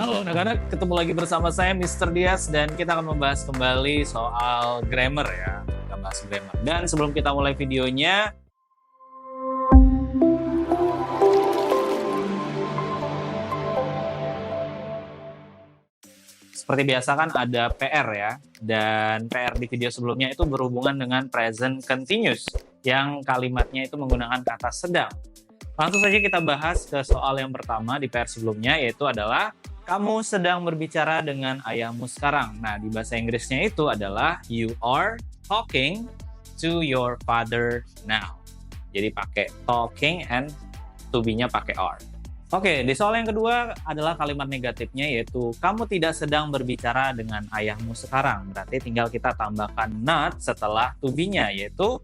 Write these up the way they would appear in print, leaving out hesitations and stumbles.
Halo anak-anak, ketemu lagi bersama saya Mr. Dias dan kita akan membahas kembali soal grammar ya. Kita bahas grammar. Dan sebelum kita mulai videonya, seperti biasa kan ada PR ya. Dan PR di video sebelumnya itu berhubungan dengan present continuous yang kalimatnya itu menggunakan kata sedang. Langsung saja kita bahas ke soal yang pertama di PR sebelumnya, yaitu adalah kamu sedang berbicara dengan ayahmu sekarang. Nah, di bahasa Inggrisnya itu adalah you are talking to your father now. Jadi pakai talking and to be-nya pakai are. Oke, di soal yang kedua adalah kalimat negatifnya, yaitu kamu tidak sedang berbicara dengan ayahmu sekarang. Berarti tinggal kita tambahkan not setelah to be-nya, yaitu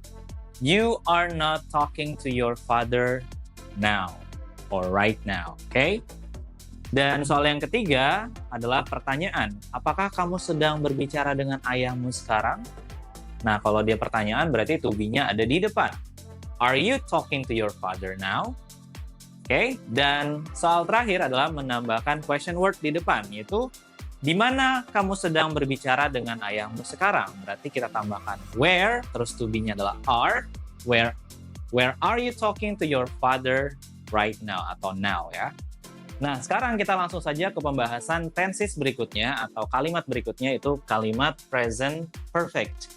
you are not talking to your father now or right now. Oke? Dan soal yang ketiga adalah pertanyaan. Apakah kamu sedang berbicara dengan ayahmu sekarang? Nah, kalau dia pertanyaan berarti to be-nya ada di depan. Are you talking to your father now? Oke, dan soal terakhir adalah menambahkan question word di depan, yaitu di mana kamu sedang berbicara dengan ayahmu sekarang? Berarti kita tambahkan where, terus to be-nya adalah are. Where are you talking to your father right now atau now ya? Nah, sekarang kita langsung saja ke pembahasan tenses berikutnya atau kalimat berikutnya, itu kalimat present perfect.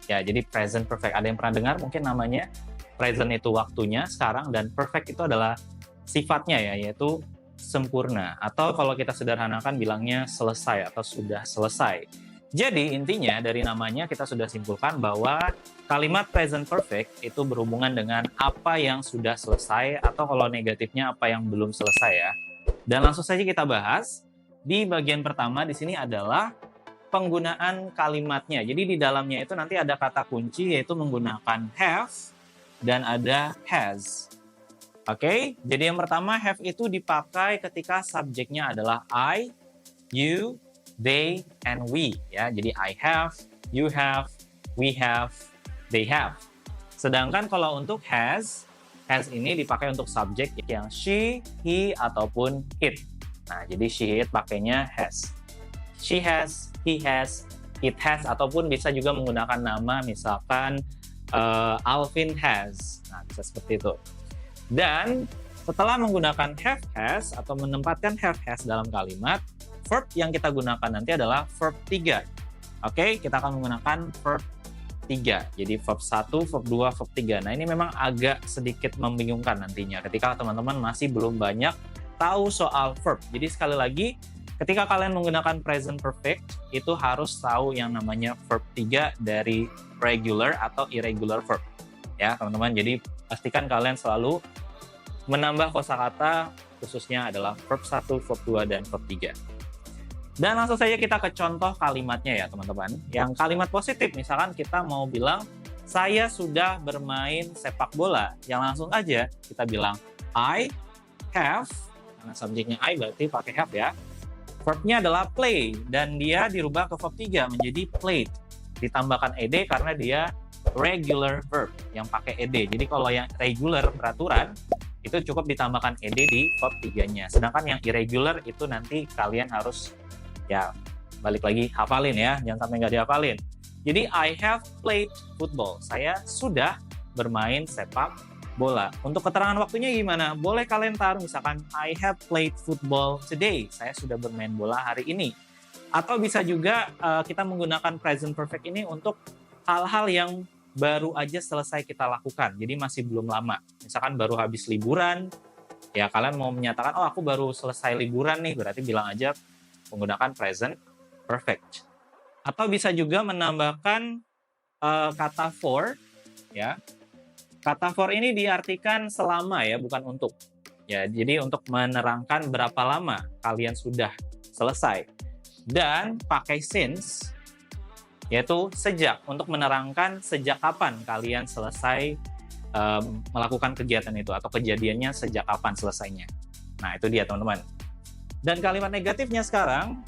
Ya, jadi present perfect. Ada yang pernah dengar mungkin namanya? Present itu waktunya sekarang dan perfect itu adalah sifatnya ya, yaitu sempurna. Atau kalau kita sederhanakan bilangnya selesai atau sudah selesai. Jadi intinya dari namanya kita sudah simpulkan bahwa kalimat present perfect itu berhubungan dengan apa yang sudah selesai atau kalau negatifnya apa yang belum selesai ya. Dan langsung saja kita bahas. Di bagian pertama di sini adalah penggunaan kalimatnya. Jadi di dalamnya itu nanti ada kata kunci yaitu menggunakan have dan ada has. Oke, jadi yang pertama have itu dipakai ketika subjeknya adalah I, you, they, and we ya. Jadi I have, you have, we have, they have. Sedangkan kalau untuk has ini dipakai untuk subjek yang she, he, ataupun it. Nah, jadi she, it pakainya has. She has, he has, it has, ataupun bisa juga menggunakan nama, misalkan Alvin has. Nah, bisa seperti itu. Dan setelah menggunakan have has atau menempatkan have has dalam kalimat, verb yang kita gunakan nanti adalah verb 3. Oke, kita akan menggunakan verb 3. Jadi verb 1, verb 2, verb 3. Nah, ini memang agak sedikit membingungkan nantinya ketika teman-teman masih belum banyak tahu soal verb. Jadi sekali lagi, ketika kalian menggunakan present perfect, itu harus tahu yang namanya verb 3 dari regular atau irregular verb. Ya, teman-teman. Jadi pastikan kalian selalu menambah kosakata khususnya adalah verb 1, verb 2, dan verb 3. Dan langsung saja kita ke contoh kalimatnya ya teman-teman. Yang kalimat positif, misalkan kita mau bilang, saya sudah bermain sepak bola. Yang langsung aja kita bilang, I have, karena subjeknya I berarti pakai have ya. Verbnya adalah play, dan dia dirubah ke verb 3 menjadi played. Ditambahkan ed karena dia regular verb yang pakai ed. Jadi kalau yang regular peraturan, itu cukup ditambahkan ed di verb 3-nya. Sedangkan yang irregular itu nanti kalian harus ya, balik lagi hafalin ya, jangan sampai nggak dihafalin. Jadi, I have played football. Saya sudah bermain sepak bola. Untuk keterangan waktunya gimana? Boleh kalian taruh misalkan, I have played football today. Saya sudah bermain bola hari ini. Atau bisa juga kita menggunakan present perfect ini untuk hal-hal yang baru aja selesai kita lakukan. Jadi masih belum lama. Misalkan baru habis liburan, ya kalian mau menyatakan, oh aku baru selesai liburan nih, berarti bilang aja menggunakan present perfect. Atau bisa juga menambahkan kata for ya. Kata for ini diartikan selama ya, bukan untuk. Ya, jadi untuk menerangkan berapa lama kalian sudah selesai. Dan pakai since yaitu sejak, untuk menerangkan sejak kapan kalian selesai melakukan kegiatan itu atau kejadiannya sejak kapan selesainya. Nah, itu dia teman-teman. Dan kalimat negatifnya sekarang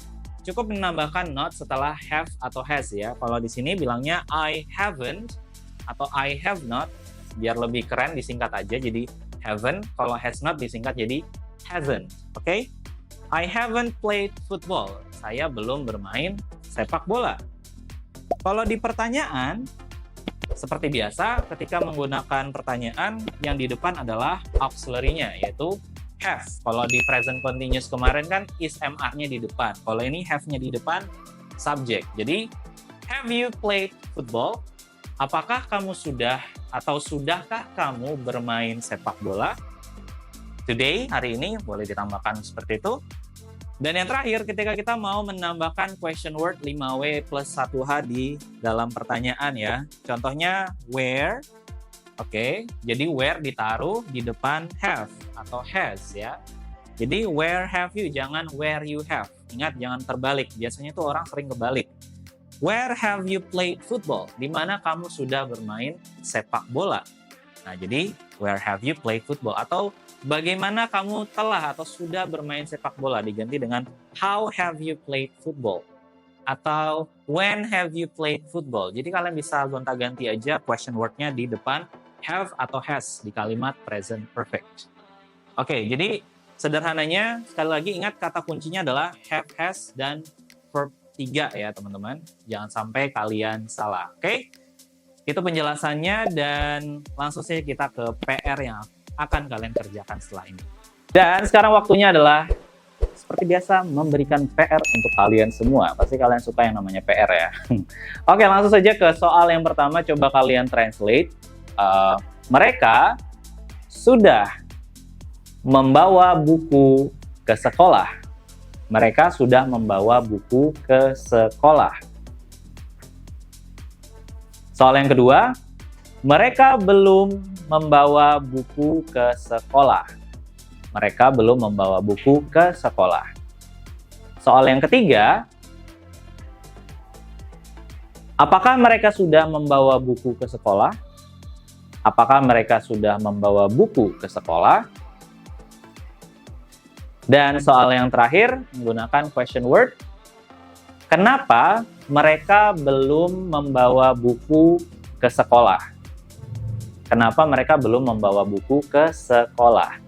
cukup menambahkan not setelah have atau has ya. Kalau di sini bilangnya I haven't atau I have not, biar lebih keren disingkat aja jadi haven't. Kalau has not disingkat jadi hasn't. Oke? I haven't played football. Saya belum bermain sepak bola. Kalau di pertanyaan, seperti biasa, ketika menggunakan pertanyaan, yang di depan adalah auxiliary-nya, yaitu have. Kalau di present continuous kemarin kan is MR-nya di depan. Kalau ini have-nya di depan, subject. Jadi, have you played football? Apakah kamu sudah atau sudahkah kamu bermain sepak bola? Today, hari ini, boleh ditambahkan seperti itu. Dan yang terakhir, ketika kita mau menambahkan question word 5W plus 1H di dalam pertanyaan ya. Contohnya, where. Oke, jadi where ditaruh di depan have atau has ya. Jadi, where have you, jangan where you have. Ingat, jangan terbalik. Biasanya tuh orang sering kebalik. Where have you played football? Di mana kamu sudah bermain sepak bola? Nah, jadi, where have you played football? Atau bagaimana kamu telah atau sudah bermain sepak bola, diganti dengan how have you played football atau when have you played football. Jadi kalian bisa gonta-ganti aja question word-nya di depan have atau has di kalimat present perfect. Oke, jadi sederhananya sekali lagi ingat kata kuncinya adalah have, has, dan verb 3 ya teman-teman. Jangan sampai kalian salah. Oke, itu penjelasannya dan langsung saja kita ke PR yang akan kalian kerjakan setelah ini. Dan sekarang waktunya adalah seperti biasa memberikan PR untuk kalian semua. Pasti kalian suka yang namanya PR ya. Oke, langsung saja ke soal yang pertama. Coba kalian translate. Mereka sudah membawa buku ke sekolah. Mereka sudah membawa buku ke sekolah. Soal yang kedua, mereka belum membawa buku ke sekolah. Mereka belum membawa buku ke sekolah. Soal yang ketiga, apakah mereka sudah membawa buku ke sekolah? Apakah mereka sudah membawa buku ke sekolah? Dan soal yang terakhir, menggunakan question word. Kenapa mereka belum membawa buku ke sekolah? Kenapa mereka belum membawa buku ke sekolah?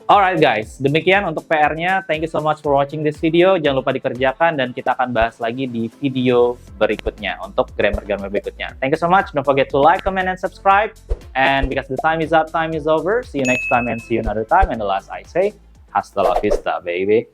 Alright guys, demikian untuk PR-nya. Thank you so much for watching this video. Jangan lupa dikerjakan dan kita akan bahas lagi di video berikutnya untuk grammar-grammar berikutnya. Thank you so much. Don't forget to like, comment, and subscribe. And because the time is up, time is over. See you next time and see you another time. And the last I say, hasta la vista, baby.